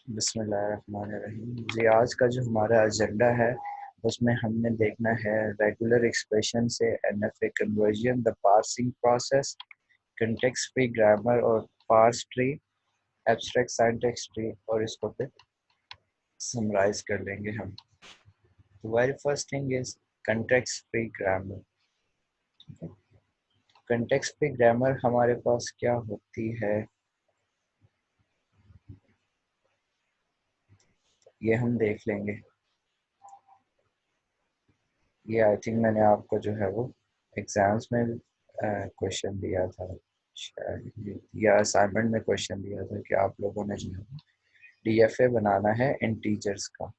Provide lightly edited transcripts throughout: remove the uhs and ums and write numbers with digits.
बिस्मिल्लाहिर्रहमानिर्रहीम जी। आज का जो हमारा एजेंडा है उसमें हमने देखना है रेगुलर एक्सप्रेशन से NFA conversion, the parsing process, context free grammar और parse tree, abstract syntax tree, और इसको फिर समराइज कर लेंगे हम। Very first thing is context free grammar. Context free grammar हमारे पास क्या होती है ये हम देख लेंगे। ये आई थिंक मैंने आपको जो है वो एग्जाम्स में क्वेश्चन दिया था शायद, या असाइनमेंट में क्वेश्चन दिया था कि आप लोगों ने जो है डीएफए बनाना है इंटीजर्स का।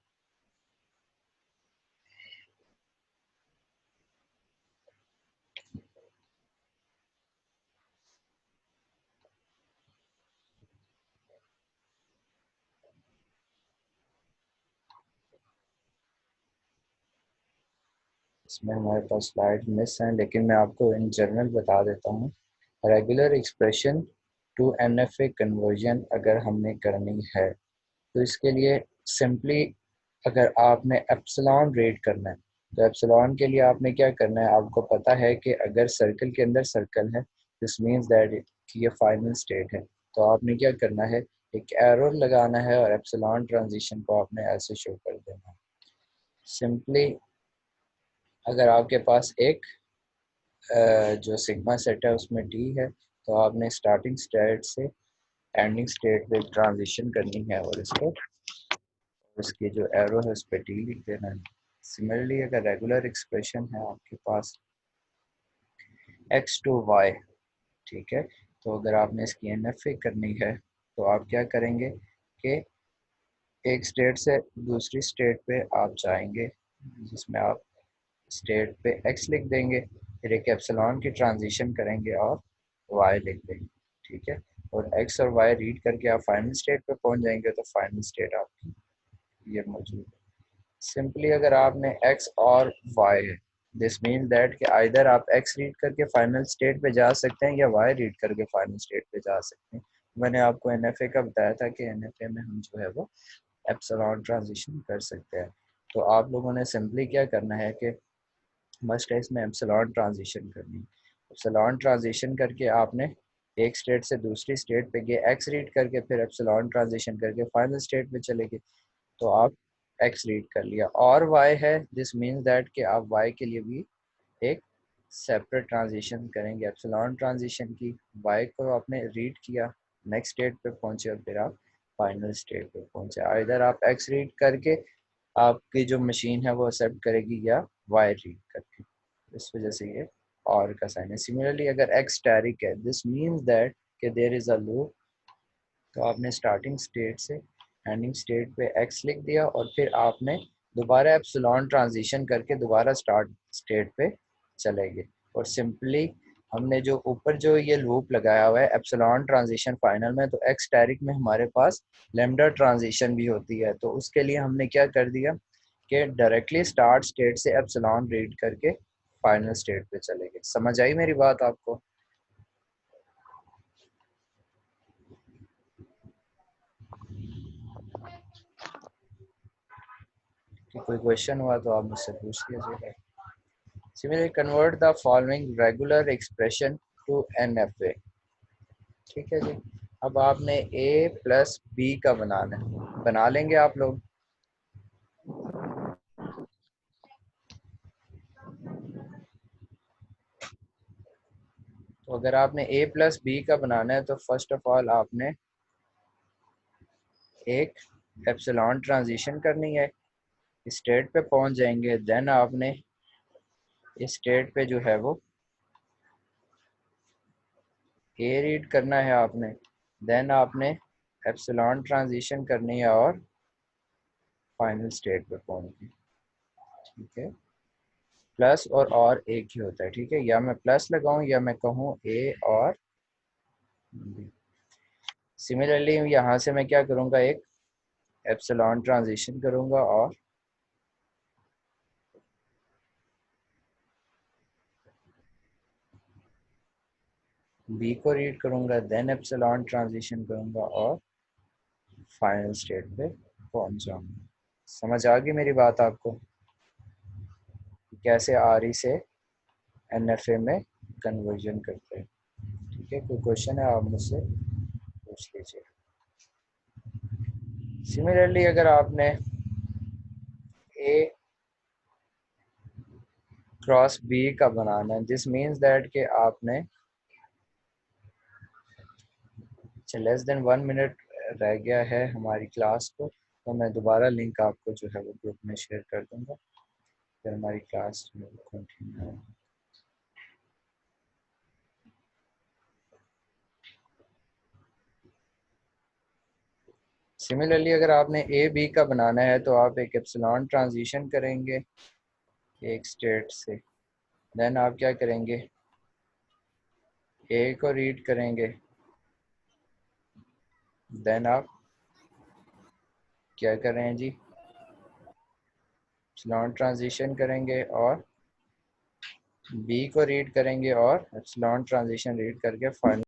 इसमें हमारे पास स्लाइड मिस हैं, लेकिन मैं आपको इन जनरल बता देता हूँ। Regular expression to NFA conversion अगर हमने करनी है तो इसके लिए सिंपली अगर आपने एप्सिलॉन रीड करना है तो एप्सिलॉन के लिए आपने क्या करना है, आपको पता है कि अगर सर्कल के अंदर सर्कल है दिस मीन्स दैट कि ये फाइनल स्टेट है। तो आपने क्या करना है, एक एरो लगाना है और एप्सिलॉन ट्रांजिशन को आपने ऐसे शो कर देना है। सिंपली अगर आपके पास एक जो सिग्मा सेट है उसमें टी है तो आपने स्टार्टिंग स्टेट से एंडिंग स्टेट पे ट्रांजिशन करनी है और इसकी जो एरो है उस पर टी लिख देना है। सिमिलरली अगर रेगुलर एक्सप्रेशन है आपके पास एक्स टू वाई, ठीक है, तो अगर आपने इसकी एनएफए करनी है तो आप क्या करेंगे कि एक स्टेट से दूसरी स्टेट पे आप जाएंगे जिसमें आप स्टेट पे एक्स लिख देंगे, फिर एक एप्सिलॉन की ट्रांजिशन करेंगे और वाई लिख देंगे, ठीक है, और एक्स और वाई रीड करके आप फाइनल स्टेट पे पहुंच जाएंगे तो फाइनल स्टेट आपकी ये मौजूद है। सिंपली अगर आपने x और y है दिस मीन दैट कि आइदर आप x रीड करके फाइनल स्टेट पे जा सकते हैं या y रीड करके फाइनल स्टेट पे जा सकते हैं। मैंने आपको एनएफए का बताया था कि एनएफए में हम जो है वो एप्सिलॉन ट्रांजिशन कर सकते हैं। तो आप लोगों ने सिंपली क्या करना है कि मस्ट है इसमें एप्सिलॉन ट्रांजिशन करनी। एप्सिलॉन ट्रांजिशन करके आपने एक स्टेट से दूसरी स्टेट पे गए, एक्स रीड करके फिर एप्सिलॉन ट्रांजिशन करके फाइनल स्टेट पे चले गए तो आप एक्स रीड कर लिया, और वाई है दिस मीन्स दैट कि आप वाई के लिए भी एक सेपरेट ट्रांजिशन करेंगे एप्सिलॉन ट्रांजिशन की। वाई को आपने रीड किया, नेक्स्ट स्टेट पे पहुंचे और फिर आप फाइनल स्टेट पे पहुंचे। इधर आप एक्स रीड करके आपकी जो मशीन है वो एक्सेप्ट करेगी या वाई रीड करके, इस वजह से ये और का साइन है। सिमिलरली अगर एक्स स्टैटिक है दिस मीन्स दैट कि देयर इज अ लूप, तो आपने स्टार्टिंग स्टेट से एंडिंग स्टेट पे एक्स लिख दिया और फिर आपने दोबारा एप्सिलॉन ट्रांजिशन करके दोबारा स्टार्ट स्टेट पे चले गए। और सिंपली हमने जो ऊपर जो ये लूप लगाया हुआ है एप्सिलॉन ट्रांजिशन फाइनल में, तो एक्स टैरिक में हमारे पास लेमडा ट्रांजिशन भी होती है, तो उसके लिए हमने क्या कर दिया कि डायरेक्टली स्टार्ट स्टेट से एप्सिलॉन रीड करके फाइनल स्टेट पे चले गए। समझ आई मेरी बात आपको? कि कोई क्वेश्चन हुआ तो आप मुझसे पूछ लीजिएगा। Similarly, convert the following regular expression to NFA। ठीक है जी। अब आपने a प्लस बी का बनाना है, बना लेंगे आप लोग। तो अगर आपने a प्लस बी का बनाना है तो फर्स्ट ऑफ ऑल आपने एक एप्सिलॉन ट्रांजिशन करनी है, स्टेट पे पहुंच जाएंगे, देन आपने इस स्टेट पे जो है वो a रीड करना है आपने, देन आपने एप्सिलॉन ट्रांजिशन करनी है और फाइनल स्टेट पे पहुंचनी। ठीक है, प्लस और एक ही होता है, ठीक है, या मैं प्लस लगाऊं या मैं कहूँ ए और बी। सिमिलरली यहाँ से मैं क्या करूँगा, एक एप्सिलॉन ट्रांजिशन करूँगा और बी को रीड करूँगा, देन एप्सिलॉन ट्रांजिशन करूँगा और फाइनल स्टेट पे पहुंच जाऊंगा। समझ आ गई मेरी बात आपको, कैसे आर ई से एन एफ ए में कन्वर्जन करते हैं। ठीक है, कोई क्वेश्चन है आप मुझसे पूछ लीजिए। सिमिलरली अगर आपने ए क्रॉस बी का बनाना है, दिस मीन्स दैट कि आपने लेस देन 1 मिनट रह गया है हमारी क्लास को, तो मैं दोबारा लिंक आपको जो है वो ग्रुप में शेयर कर दूंगा, फिर हमारी क्लास कंटिन्यू है। सिमिलरली अगर आपने ए बी का बनाना है तो आप एक एप्सिलॉन ट्रांजिशन करेंगे एक स्टेट से, देन आप क्या करेंगे, ए को रीड करेंगे, देन आप क्या कर रहे हैं जी, एप्सिलॉन ट्रांजिशन करेंगे और बी को रीड करेंगे और एप्सिलॉन ट्रांजिशन रीड करके फाइनल